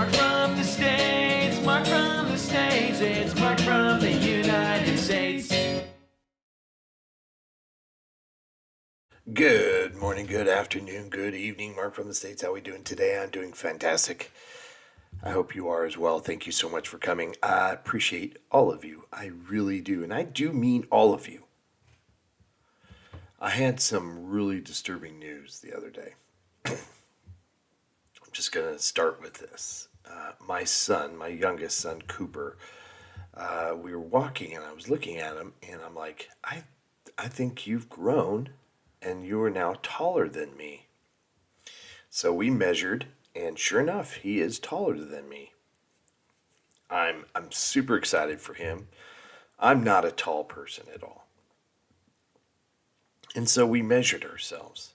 Mark from the States, Mark from the States, it's Mark from the United States. Good morning, good afternoon, good evening. Mark from the States. How are we doing today? I'm doing fantastic. I hope you are as well. Thank you so much for coming. I appreciate all of you. I really do. And I do mean all of you. I had some really disturbing news the other day. I'm just going to start with this. My son, my youngest son, Cooper, we were walking and I was looking at him and I'm like, I think you've grown and you are now taller than me. So we measured, and sure enough, he is taller than me. I'm super excited for him. I'm not a tall person at all. And so we measured ourselves.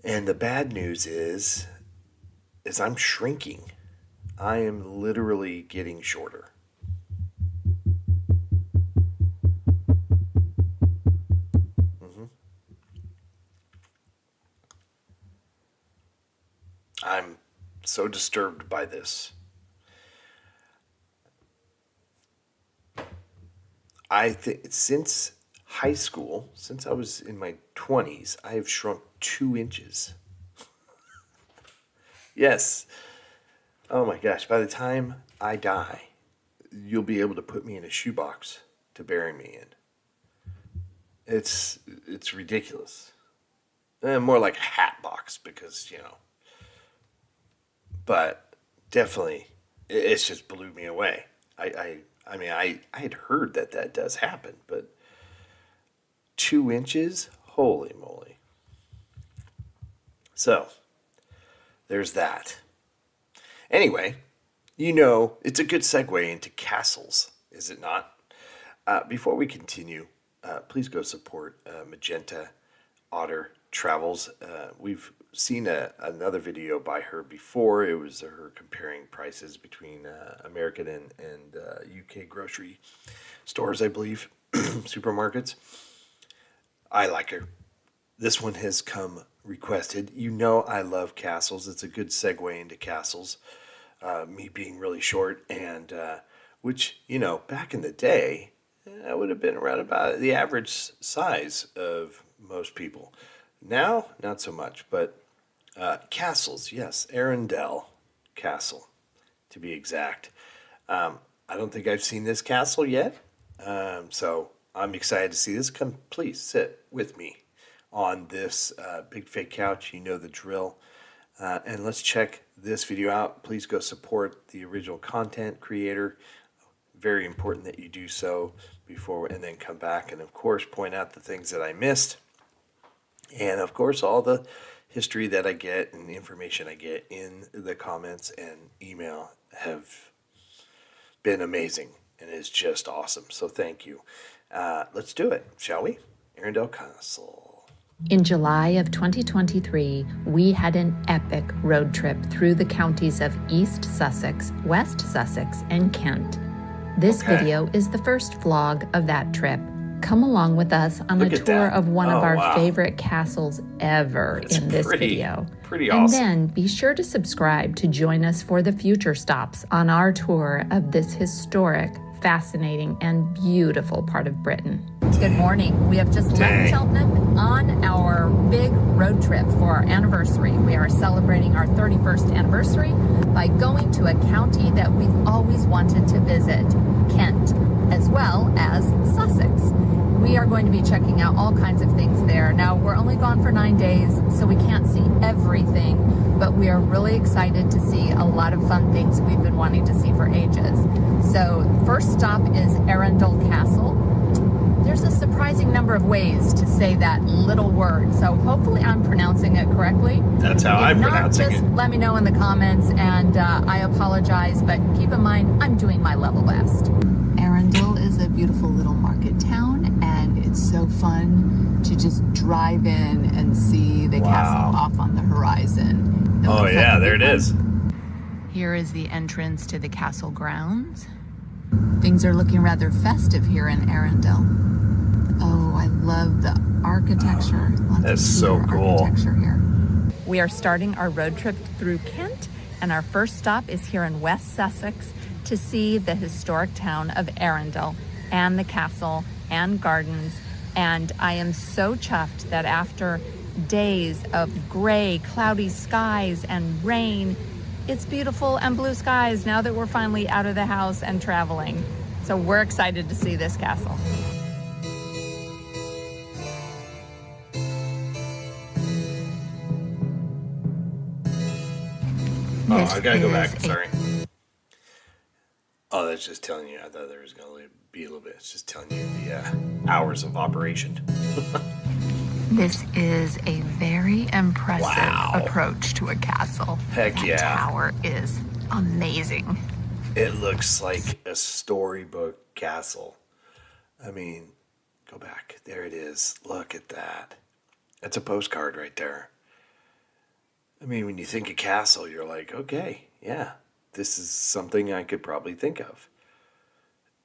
And the bad news is I'm shrinking. I am literally getting shorter. I'm so disturbed by this. I think since high school, since I was in my 20s, I have shrunk 2 inches. Yes. Oh my gosh, by the time I die, you'll be able to put me in a shoebox to bury me in. It's ridiculous. More like a hat box because, But definitely, it's just blew me away. I mean, I had heard that does happen, but 2 inches? Holy moly. So, there's that. Anyway, it's a good segue into castles, is it not? Before we continue, please go support Magenta, Otter Travels. We've seen another video by her before. It was her comparing prices between American and UK grocery stores, I believe, supermarkets. I like her. This one has come requested. I love castles. It's a good segue into castles. Me being really short and which, back in the day, I would have been around about the average size of most people. Now, not so much, but castles, yes, Arundel Castle, to be exact. I don't think I've seen this castle yet, so I'm excited to see this. Come, please sit with me on this big fake couch. You know the drill. And let's check this video out. Please go support the original content creator. Very important that you do so before, and then come back and, of course, point out the things that I missed. And, of course, all the history that I get and the information I get in the comments and email have been amazing and is just awesome. So thank you. Let's do it, shall we? Arundel Castle. In July of 2023, we had an epic road trip through the counties of East Sussex, West Sussex, and Kent. This video is the first vlog of that trip. Come along with us on a tour of one of our favorite castles ever in this video. Pretty awesome. And then be sure to subscribe to join us for the future stops on our tour of this historic, fascinating, and beautiful part of Britain. Good morning. We have just left Cheltenham on our big road trip for our anniversary. We are celebrating our 31st anniversary by going to a county that we've always wanted to visit, Kent, as well as Sussex. We are going to be checking out all kinds of things there. Now, we're only gone for 9 days, so we can't see everything, but we are really excited to see a lot of fun things we've been wanting to see for ages. So, first stop is Arundel Castle. There's a surprising number of ways to say that little word, so hopefully I'm pronouncing it correctly. That's how I'm pronouncing it. Let me know in the comments, and I apologize, but keep in mind, I'm doing my level best. Arundel is a beautiful little market town, and it's so fun to just drive in and see the castle off on the horizon. Oh yeah, there it is. Here is the entrance to the castle grounds. Things are looking rather festive here in Arundel. Oh, I love the architecture. That's so cool. Architecture here. We are starting our road trip through Kent, and our first stop is here in West Sussex to see the historic town of Arundel and the castle and gardens. And I am so chuffed that after days of gray, cloudy skies and rain, it's beautiful and blue skies now that we're finally out of the house and traveling. So we're excited to see this castle. Oh, I gotta go back. Sorry. Oh, that's just telling you. I thought there was gonna be a little bit. It's just telling you the hours of operation. This is a very impressive approach to a castle. Heck that yeah. tower is amazing. It looks like a storybook castle. I mean, go back. There it is. Look at that. That's a postcard right there. I mean, when you think of castle, you're like, okay, yeah, this is something I could probably think of.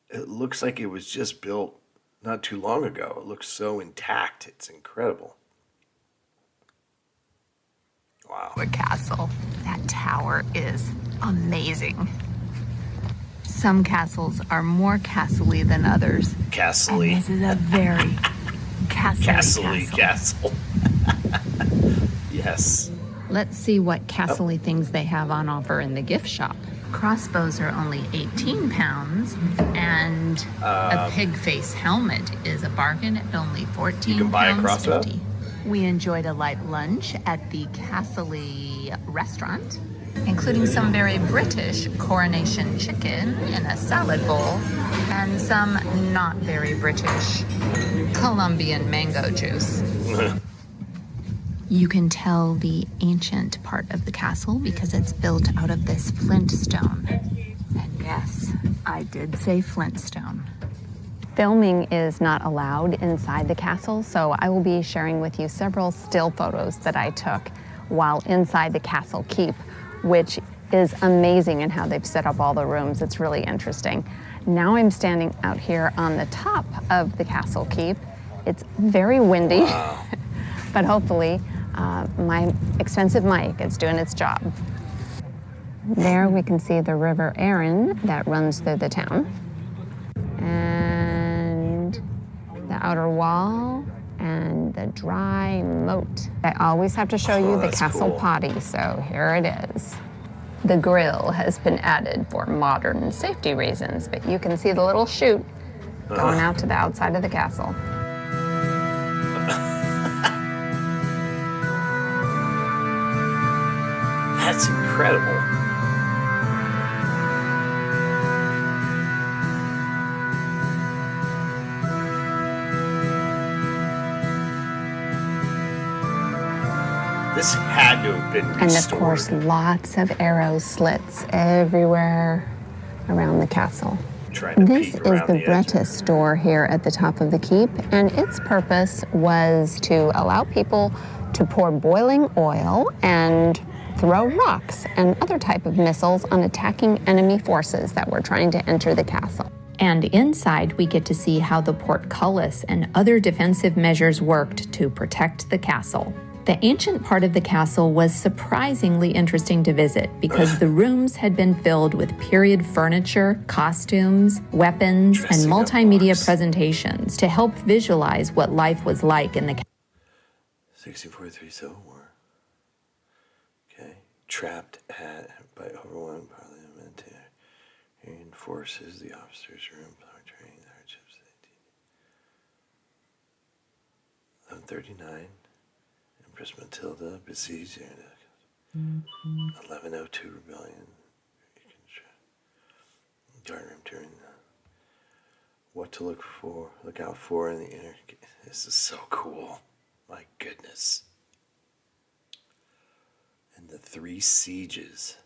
It looks like it was just built not too long ago. It looks so intact. It's incredible. Wow. A castle. That tower is amazing. Some castles are more castle-y than others. Castle-y. And this is a very castle-y castle. Yes. Let's see what castle-y things they have on offer in the gift shop. Crossbows are only 18 pounds, and a pig face helmet is a bargain at only 14 You can buy a pounds crossbow? 50. We enjoyed a light lunch at the Castle-y restaurant, including some very British coronation chicken in a salad bowl and some not very British Colombian mango juice. You can tell the ancient part of the castle because it's built out of this flint stone. And yes, I did say flintstone. Filming is not allowed inside the castle, so I will be sharing with you several still photos that I took while inside the castle keep, which is amazing in how they've set up all the rooms. It's really interesting. Now I'm standing out here on the top of the castle keep. It's very windy, but hopefully my expensive mic is doing its job. There we can see the River Arun that runs through the town. And the outer wall and the dry moat. I always have to show you the castle potty, so here it is. The grill has been added for modern safety reasons, but you can see the little chute going out to the outside of the castle. That's incredible. This had to have been restored. And of course, lots of arrow slits everywhere around the castle. This is the Bretta store here at the top of the keep, and its purpose was to allow people to pour boiling oil and throw rocks and other type of missiles on attacking enemy forces that were trying to enter the castle. And inside, we get to see how the portcullis and other defensive measures worked to protect the castle. The ancient part of the castle was surprisingly interesting to visit because the rooms had been filled with period furniture, costumes, weapons, and multimedia presentations to help visualize what life was like in the castle. 1643 Civil War. Okay. Trapped by overwhelming parliamentarian forces, the officers' room, training the hardships. 1139. Empress Matilda besieged 1102 rebellion. Guard room during what to look out for in the inner. This is so cool. My goodness. And the 3 sieges.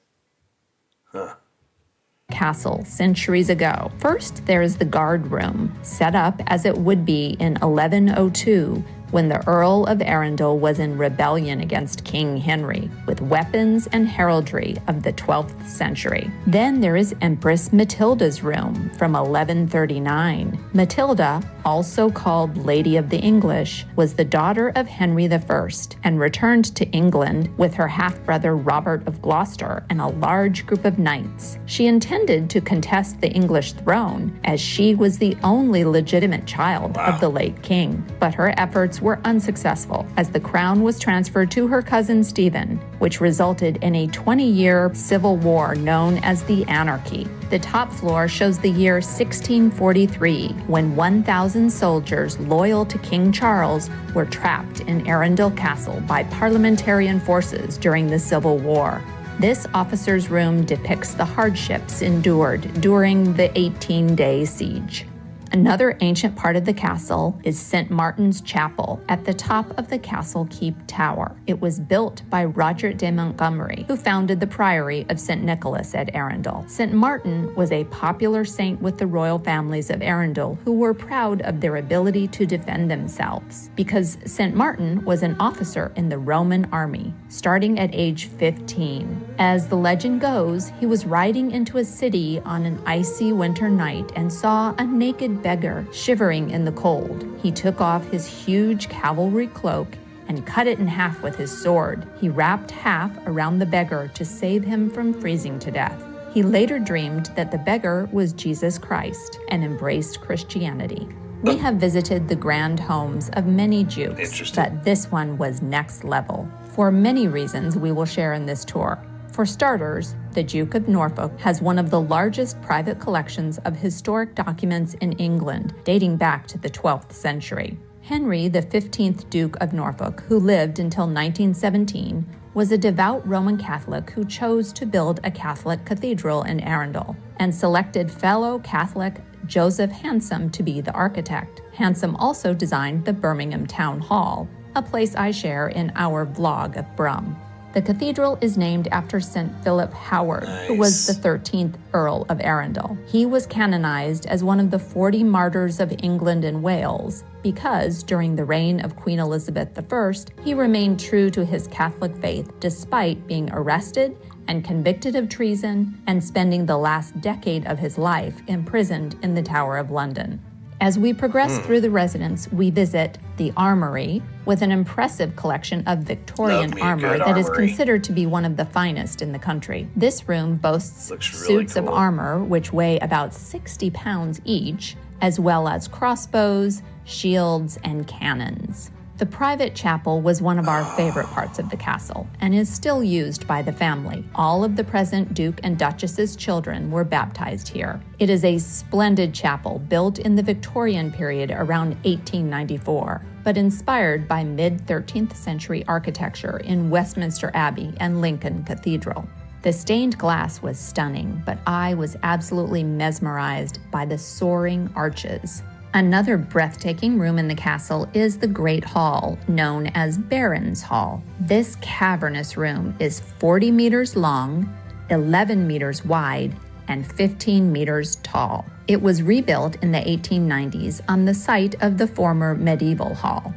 Castle centuries ago. First, there is the guard room, set up as it would be in 1102 when the Earl of Arundel was in rebellion against King Henry, with weapons and heraldry of the 12th century. Then there is Empress Matilda's room from 1139. Matilda, also called Lady of the English, was the daughter of Henry I and returned to England with her half-brother Robert of Gloucester and a large group of knights. She intended to contest the English throne, as she was the only legitimate child of the late king. But her efforts were unsuccessful, as the crown was transferred to her cousin Stephen, which resulted in a 20-year civil war known as the Anarchy. The top floor shows the year 1643, when 1,000 soldiers loyal to King Charles were trapped in Arundel Castle by parliamentarian forces during the Civil War. This officer's room depicts the hardships endured during the 18-day siege. Another ancient part of the castle is St. Martin's Chapel at the top of the castle keep tower. It was built by Roger de Montgomery, who founded the Priory of St. Nicholas at Arundel. St. Martin was a popular saint with the royal families of Arundel, who were proud of their ability to defend themselves, because St. Martin was an officer in the Roman army, starting at age 15. As the legend goes, he was riding into a city on an icy winter night and saw a naked beggar shivering in the cold. He took off his huge cavalry cloak and cut it in half with his sword. He wrapped half around the beggar to save him from freezing to death. He later dreamed that the beggar was Jesus Christ and embraced Christianity. We have visited the grand homes of many Dukes, but this one was next level, for many reasons we will share in this tour. For starters, the Duke of Norfolk has one of the largest private collections of historic documents in England, dating back to the 12th century. Henry, the 15th Duke of Norfolk, who lived until 1917, was a devout Roman Catholic who chose to build a Catholic cathedral in Arundel, and selected fellow Catholic Joseph Hansom to be the architect. Hansom also designed the Birmingham Town Hall, a place I share in our vlog of Brum. The cathedral is named after St. Philip Howard, who was the 13th Earl of Arundel. He was canonized as one of the 40 martyrs of England and Wales because, during the reign of Queen Elizabeth I, he remained true to his Catholic faith despite being arrested and convicted of treason and spending the last decade of his life imprisoned in the Tower of London. As we progress through the residence, we visit the Armory, with an impressive collection of Victorian armor that is considered to be one of the finest in the country. This room boasts suits of armor which weigh about 60 pounds each, as well as crossbows, shields, and cannons. The private chapel was one of our favorite parts of the castle and is still used by the family. All of the present Duke and Duchess's children were baptized here. It is a splendid chapel built in the Victorian period around 1894, but inspired by mid-13th century architecture in Westminster Abbey and Lincoln Cathedral. The stained glass was stunning, but I was absolutely mesmerized by the soaring arches. Another breathtaking room in the castle is the Great Hall, known as Baron's Hall. This cavernous room is 40 meters long, 11 meters wide, and 15 meters tall. It was rebuilt in the 1890s on the site of the former medieval hall.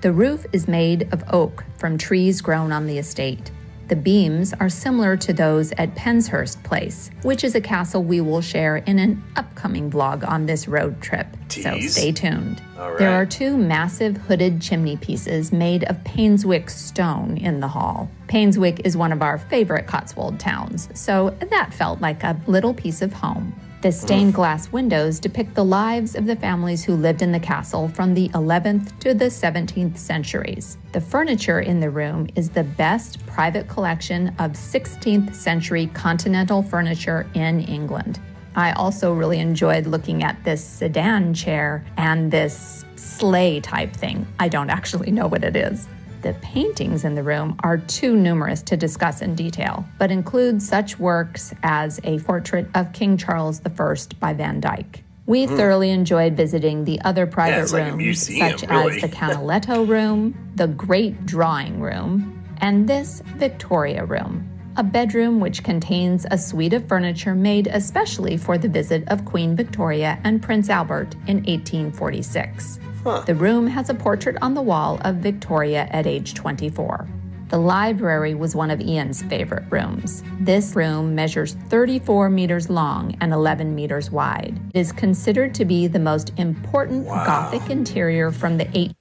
The roof is made of oak from trees grown on the estate. The beams are similar to those at Penshurst Place, which is a castle we will share in an upcoming vlog on this road trip. So stay tuned. There are two massive hooded chimney pieces made of Painswick stone in the hall. Painswick is one of our favorite Cotswold towns, so that felt like a little piece of home. The stained glass windows depict the lives of the families who lived in the castle from the 11th to the 17th centuries. The furniture in the room is the best private collection of 16th century continental furniture in England. I also really enjoyed looking at this sedan chair and this sleigh type thing. I don't actually know what it is. The paintings in the room are too numerous to discuss in detail, but include such works as a portrait of King Charles I by Van Dyck. We thoroughly enjoyed visiting the other private rooms, such as the Canaletto Room, the Great Drawing Room, and this Victoria Room, a bedroom which contains a suite of furniture made especially for the visit of Queen Victoria and Prince Albert in 1846. The room has a portrait on the wall of Victoria at age 24. The library was one of Ian's favorite rooms. This room measures 34 meters long and 11 meters wide. It is considered to be the most important Gothic interior from the 8th.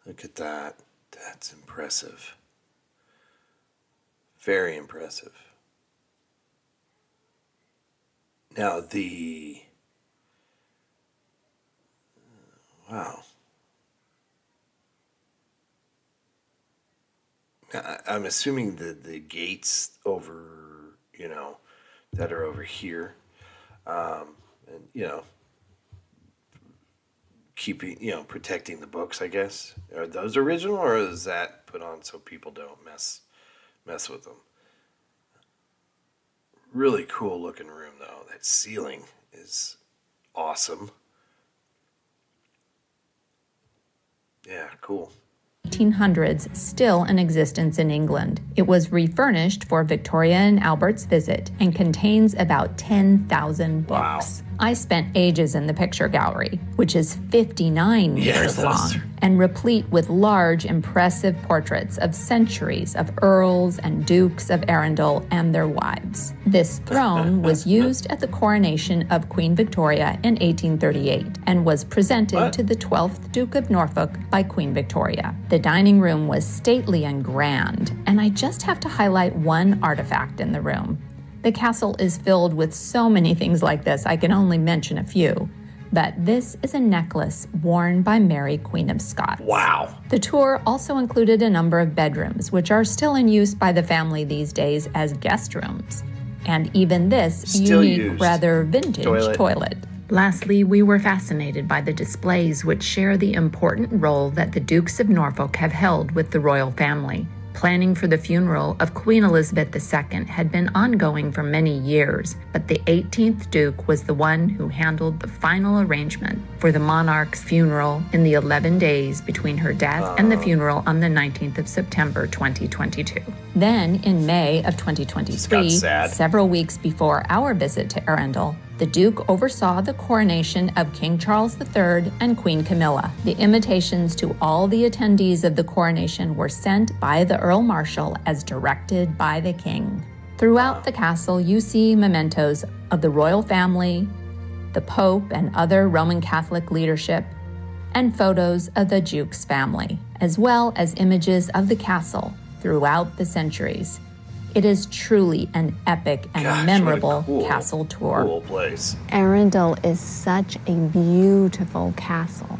Look at that. That's impressive. Very impressive. Now wow. I'm assuming the gates over, that are over here, and, keeping, protecting the books, I guess. Are those original, or is that put on so people don't mess with them? Really cool looking room, though. That ceiling is awesome. Yeah, cool. 1800s still in existence in England. It was refurnished for Victoria and Albert's visit and contains about 10,000 books. Wow. I spent ages in the picture gallery, which is 59 meters long and replete with large, impressive portraits of centuries of earls and dukes of Arundel and their wives. This throne was used at the coronation of Queen Victoria in 1838 and was presented to the 12th Duke of Norfolk by Queen Victoria. The dining room was stately and grand, and I just have to highlight one artifact in the room. The castle is filled with so many things like this, I can only mention a few. But this is a necklace worn by Mary, Queen of Scots. Wow. The tour also included a number of bedrooms, which are still in use by the family these days as guest rooms. And even this Still unique, used. rather vintage toilet. Lastly, we were fascinated by the displays which share the important role that the Dukes of Norfolk have held with the royal family. Planning for the funeral of Queen Elizabeth II had been ongoing for many years, but the 18th Duke was the one who handled the final arrangement for the monarch's funeral in the 11 days between her death and the funeral on the 19th of September 2022. Then, in May of 2023, several weeks before our visit to Arundel, the Duke oversaw the coronation of King Charles III and Queen Camilla. The invitations to all the attendees of the coronation were sent by the Earl Marshal as directed by the King. Throughout the castle, you see mementos of the royal family, the Pope and other Roman Catholic leadership, and photos of the Duke's family, as well as images of the castle throughout the centuries. It is truly an epic and memorable castle tour. Cool place. Arundel is such a beautiful castle.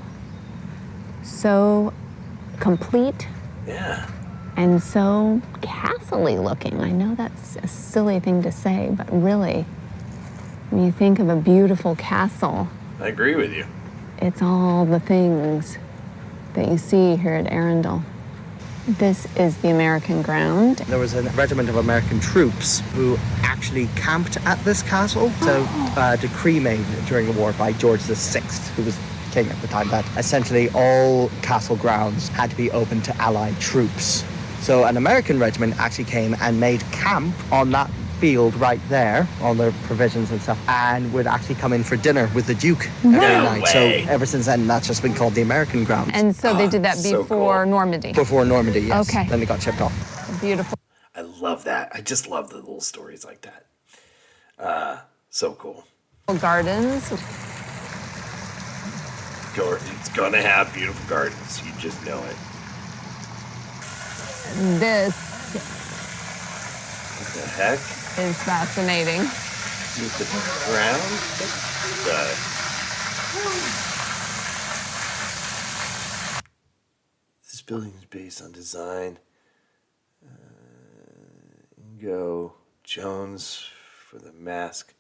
So complete. Yeah. And so castle-y looking. I know that's a silly thing to say, but really, when you think of a beautiful castle, I agree with you. it's all the things that you see here at Arundel. This is the American ground. There was a regiment of American troops who actually camped at this castle. So a decree made during the war by George VI, who was king at the time, that essentially all castle grounds had to be open to Allied troops. So an American regiment actually came and made camp on that field right there, all their provisions and stuff, and would actually come in for dinner with the Duke every night. So ever since then, that's just been called the American grounds. And so they did that before Normandy. Before Normandy, yes. Okay. Then they got chipped off. Beautiful. I love that. I just love the little stories like that. So cool. Gardens. It's gonna have beautiful gardens. You just know it. This What the heck? is fascinating. With the ground? This building is based on design. Ingo Jones for the mask.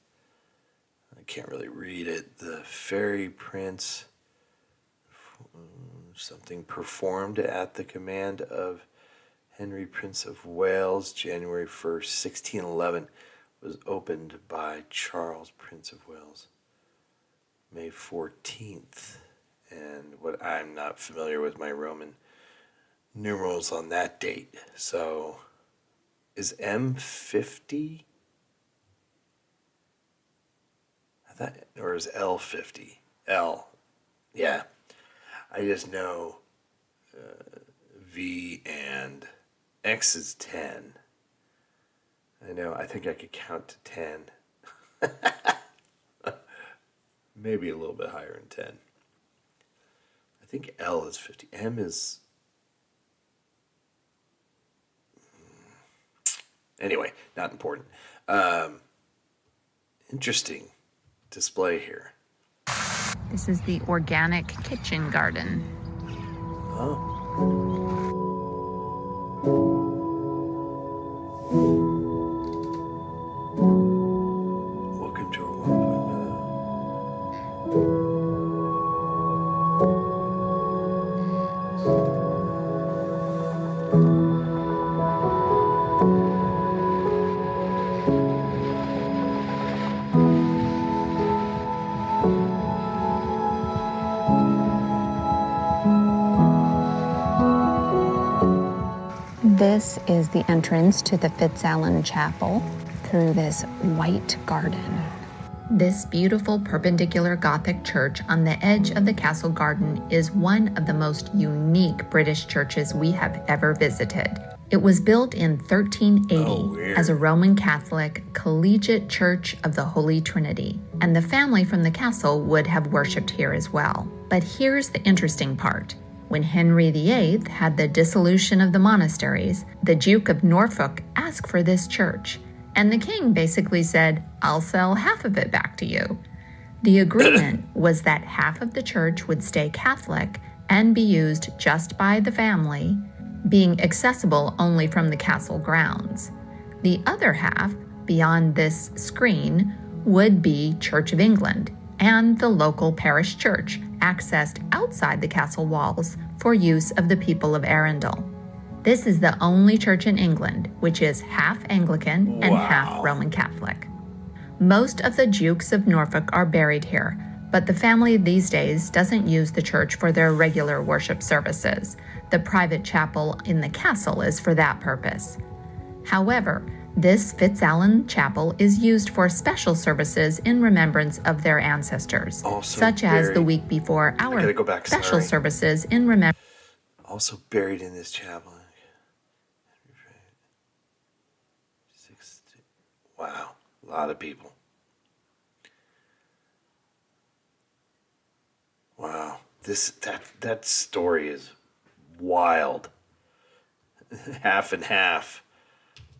I can't really read it. The Fairy Prince. Something performed at the command of Henry, Prince of Wales, January 1st, 1611, was opened by Charles, Prince of Wales, May 14th. And what I'm not familiar with my Roman numerals on that date. So is M50? I thought, or is L50? L. Yeah. I just know V and X is 10. I know, I think I could count to 10. Maybe a little bit higher than 10. I think L is 50. M is... Anyway, not important. Interesting display here. This is the organic kitchen garden. Oh. Welcome to our 1.0. This is the entrance to the Fitzallen Chapel through this white garden. This beautiful perpendicular Gothic church on the edge of the castle garden is one of the most unique British churches we have ever visited. It was built in 1380 as a Roman Catholic collegiate church of the Holy Trinity, and the family from the castle would have worshipped here as well. But here's the interesting part. When Henry VIII had the dissolution of the monasteries, the Duke of Norfolk asked for this church, and the king basically said, "I'll sell half of it back to you." The agreement was that half of the church would stay Catholic and be used just by the family, being accessible only from the castle grounds. The other half, beyond this screen, would be Church of England and the local parish church, accessed outside the castle walls for use of the people of Arundel. This is the only church in England which is half Anglican and half Roman Catholic. Most of the Dukes of Norfolk are buried here, but the family these days doesn't use the church for their regular worship services. The private chapel in the castle is for that purpose. However, this Fitzallen Chapel is used for special services in remembrance of their ancestors, such as the week before our special services in remembrance. Also buried in this chapel. Wow, a lot of people. Wow, that story is wild. Half and half.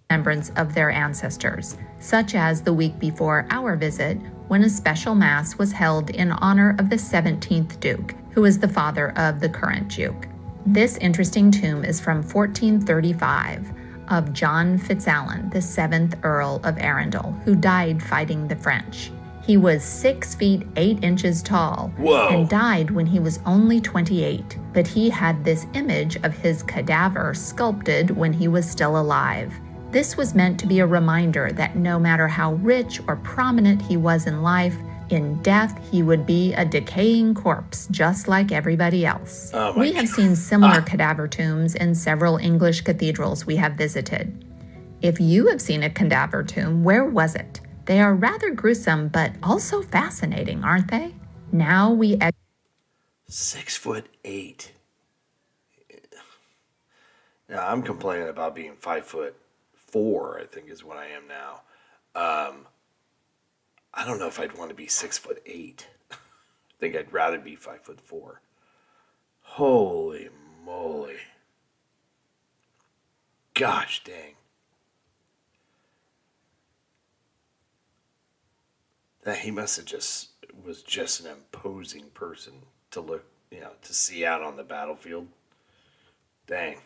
Remembrance of their ancestors, such as the week before our visit, when a special mass was held in honor of the 17th Duke, who is the father of the current Duke. This interesting tomb is from 1435 of John Fitzallen, the 7th Earl of Arundel, who died fighting the French. He was 6 feet 8 inches tall and died when he was only 28, but he had this image of his cadaver sculpted when he was still alive. This was meant to be a reminder that no matter how rich or prominent he was in life, in death he would be a decaying corpse just like everybody else. We have seen similar cadaver tombs in several English cathedrals we have visited. If you have seen a cadaver tomb, where was it? They are rather gruesome, but also fascinating, aren't they? Now we 6'8". Now I'm complaining about being 5'4", I think is what I am now. I don't know if I'd want to be 6'8". I think I'd rather be 5'4". Holy moly. Gosh dang. That he must have was just an imposing person to look, to see out on the battlefield. Dang.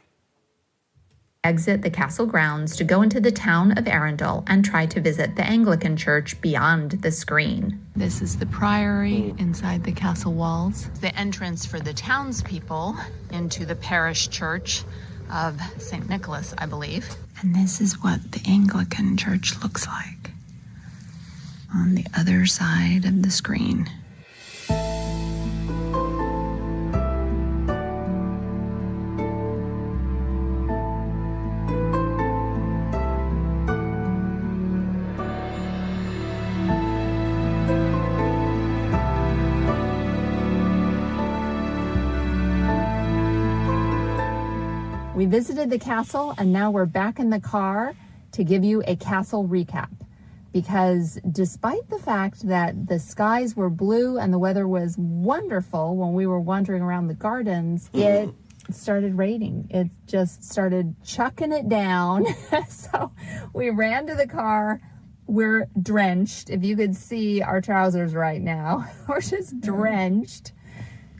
Exit the castle grounds to go into the town of Arundel and try to visit the Anglican church beyond the screen. This is the priory inside the castle walls. The entrance for the townspeople into the parish church of St. Nicholas, I believe. And this is what the Anglican church looks like on the other side of the screen. We visited the castle, and now we're back in the car to give you a castle recap. Because despite the fact that the skies were blue and the weather was wonderful when we were wandering around the gardens, it started raining. It just started chucking it down. So we ran to the car. We're drenched. If you could see our trousers right now, we're just drenched.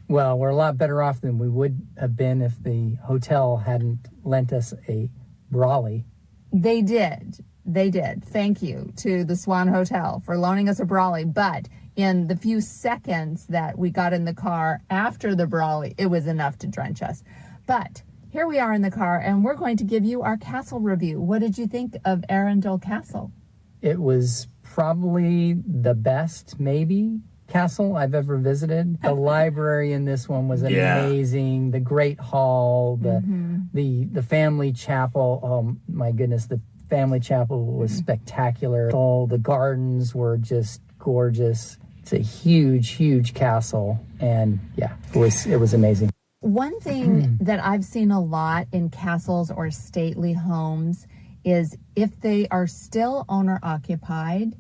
Well, we're a lot better off than we would have been if the hotel hadn't lent us a brolly. They did. They did. Thank you to the Swan Hotel for loaning us a brolly. But in the few seconds that we got in the car after the brolly, it was enough to drench us. But here we are in the car, and we're going to give you our castle review. What did you think of Arundel Castle? It was probably the best, maybe, castle I've ever visited. The library in this one was amazing. The Great Hall, the family chapel. Oh my goodness, the family chapel was spectacular. All the gardens were just gorgeous. It's a huge, huge castle, and yeah, it was amazing. One thing that I've seen a lot in castles or stately homes is if they are still owner occupied,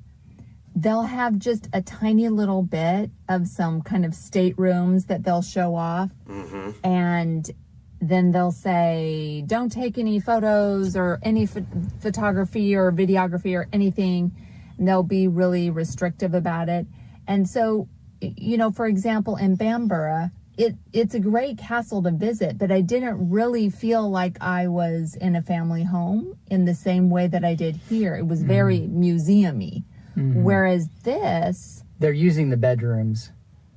they'll have just a tiny little bit of some kind of staterooms that they'll show off. And then they'll say, don't take any photos or any photography or videography or anything. And they'll be really restrictive about it. And so, you know, for example, in Bamborough, it's a great castle to visit, but I didn't really feel like I was in a family home in the same way that I did here. It was very museum-y. Whereas this... They're using the bedrooms.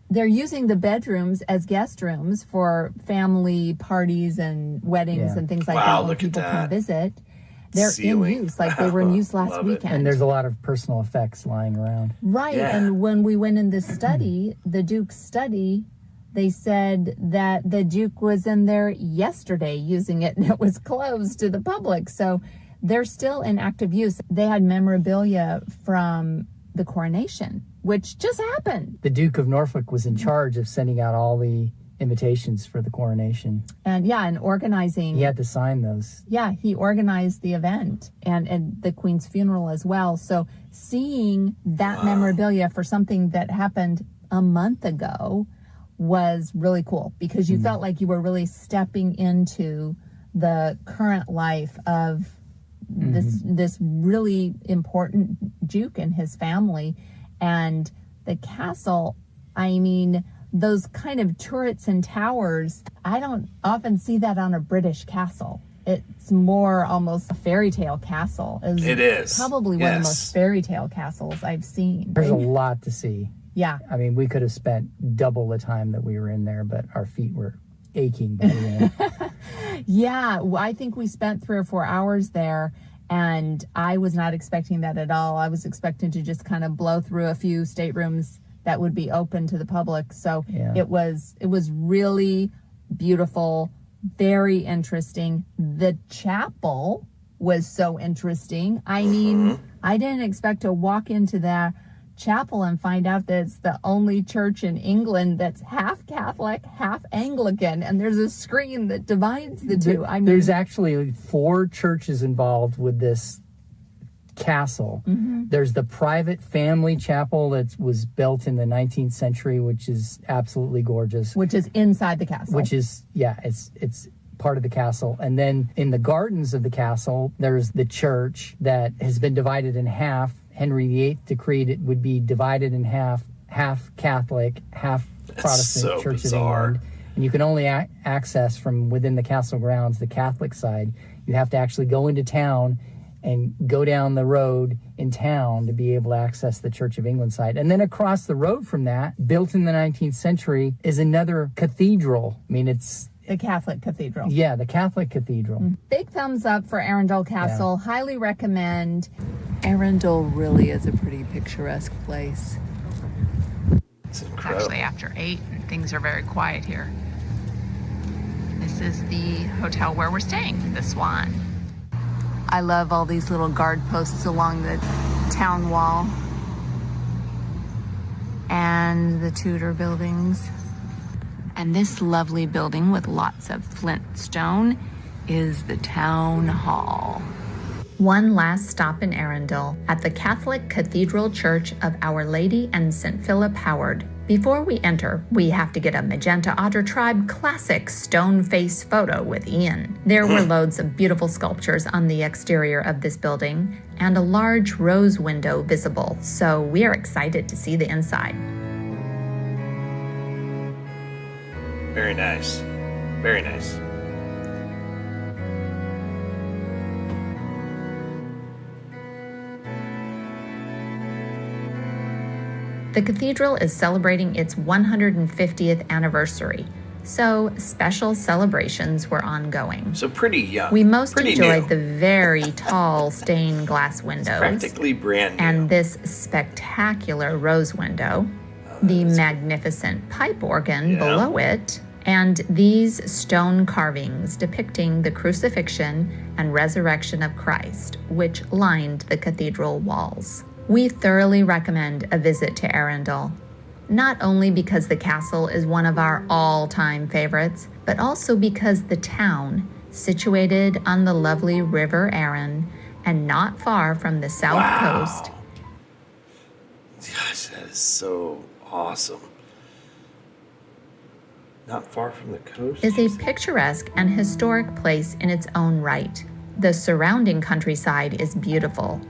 They're using the bedrooms as guest rooms for family parties and weddings and things like that when people come visit. They're in use, like they were in use last weekend. And there's a lot of personal effects lying around. Right, and when we went in the study, the Duke's study, they said that the Duke was in there yesterday using it, and it was closed to the public. So they're still in active use. They had memorabilia from the coronation, which just happened. The Duke of Norfolk was in charge of sending out all the invitations for the coronation. And organizing. He had to sign those. Yeah, he organized the event and the Queen's funeral as well. So seeing that memorabilia for something that happened a month ago was really cool, because you felt like you were really stepping into the current life of this really important Duke and his family. And the castle, I mean, those kind of turrets and towers, I don't often see that on a British castle. It's more almost a fairy tale castle. It is. Probably one of the most fairy tale castles I've seen. There's a lot to see. Yeah. I mean, we could have spent double the time that we were in there, but our feet were aching by the end. Yeah, I think we spent 3 or 4 hours there, and I was not expecting that at all. I was expecting to just kind of blow through a few staterooms that would be open to the public. So it was really beautiful, very interesting. The chapel was so interesting. I mean, I didn't expect to walk into that chapel and find out that it's the only church in England that's half Catholic, half Anglican, and there's a screen that divides the two. I mean, there's actually 4 churches involved with this castle. There's the private family chapel that was built in the 19th century, which is absolutely gorgeous. Which is inside the castle. Which is, it's part of the castle. And then in the gardens of the castle, there's the church that has been divided in half. Henry VIII decreed it would be divided in half Catholic, half Protestant, Church of England. And you can only access from within the castle grounds the Catholic side. You have to actually go into town and go down the road in town to be able to access the Church of England side. And then across the road from that, built in the 19th century, is another cathedral. I mean, it's the Catholic cathedral. Yeah, the Catholic cathedral. Big thumbs up for Arundel Castle. Yeah. Highly recommend. Arundel really is a pretty picturesque place. It's incredible. Actually, after 8, things are very quiet here. This is the hotel where we're staying, the Swan. I love all these little guard posts along the town wall and the Tudor buildings. And this lovely building with lots of flint stone is the town hall. One last stop in Arundel at the Catholic Cathedral Church of Our Lady and St. Philip Howard. Before we enter, we have to get a Magenta Otter Tribe classic stone face photo with Ian. There were loads of beautiful sculptures on the exterior of this building and a large rose window visible, so we are excited to see the inside. Very nice. Very nice. The cathedral is celebrating its 150th anniversary, so special celebrations were ongoing. So pretty young. We most pretty enjoyed new. the very tall stained glass windows Practically brand new. and this spectacular rose window, the magnificent pipe organ below it, and these stone carvings depicting the crucifixion and resurrection of Christ, which lined the cathedral walls. We thoroughly recommend a visit to Arundel, not only because the castle is one of our all-time favorites, but also because the town, situated on the lovely River Arun and not far from the south coast, Gosh, that is so awesome. Not far from the coast. is a picturesque and historic place in its own right. The surrounding countryside is beautiful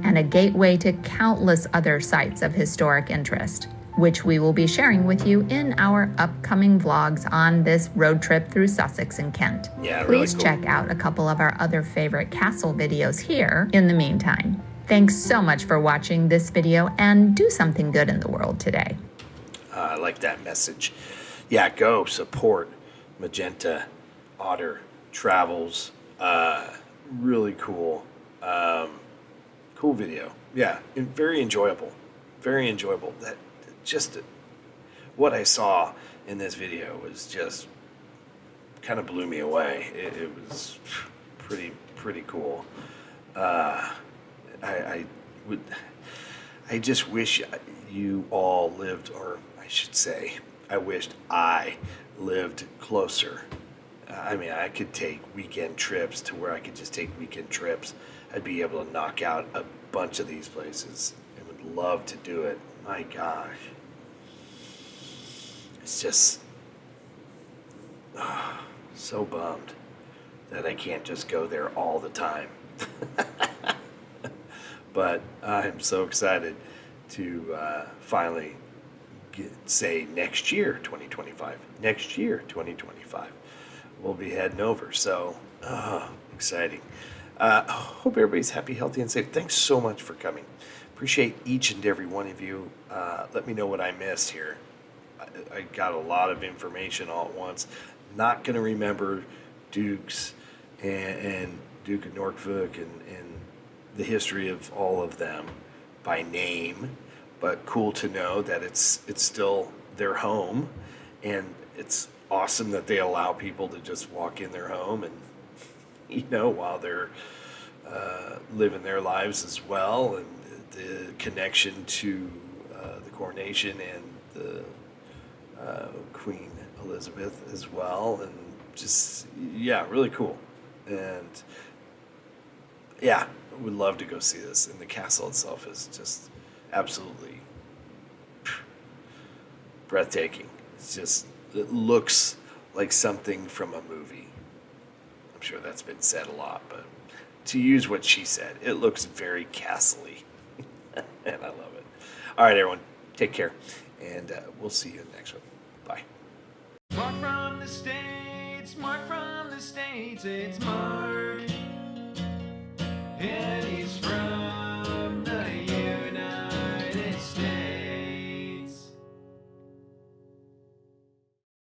and a gateway to countless other sites of historic interest, which we will be sharing with you in our upcoming vlogs on this road trip through Sussex and Kent. Yeah, really Please cool. check out a couple of our other favorite castle videos here in the meantime. Thanks so much for watching this video, and do something good in the world today. I like that message. Yeah, go support Magenta Otter Travels. Really cool. Cool video. Yeah, and very enjoyable. Very enjoyable. That just what I saw in this video was just kind of blew me away. It was pretty cool. I just wish you all lived, or I should say, I wished I lived closer. I mean, I could take weekend trips to where I could just take weekend trips. I'd be able to knock out a bunch of these places and would love to do it. My gosh. It's just so bummed that I can't just go there all the time. But I'm so excited to finally say next year, 2025. Next year, 2025. We'll be heading over. So, exciting. Hope everybody's happy, healthy, and safe. Thanks so much for coming. Appreciate each and every one of you. Let me know what I missed here. I got a lot of information all at once. Not going to remember Dukes and Duke of Norfolk and the history of all of them by name, but cool to know that it's still their home, and it's awesome that they allow people to just walk in their home and while they're living their lives as well, and the connection to the coronation and the Queen Elizabeth as well, and just really cool. And would love to go see this, and the castle itself is just absolutely breathtaking. It looks like something from a movie. I'm sure that's been said a lot, but to use what she said, it looks very castle-y. And I love it. All right, everyone, take care, and we'll see you in the next one. Bye. Mark from the States, Mark from the States, it's Mark. And he's from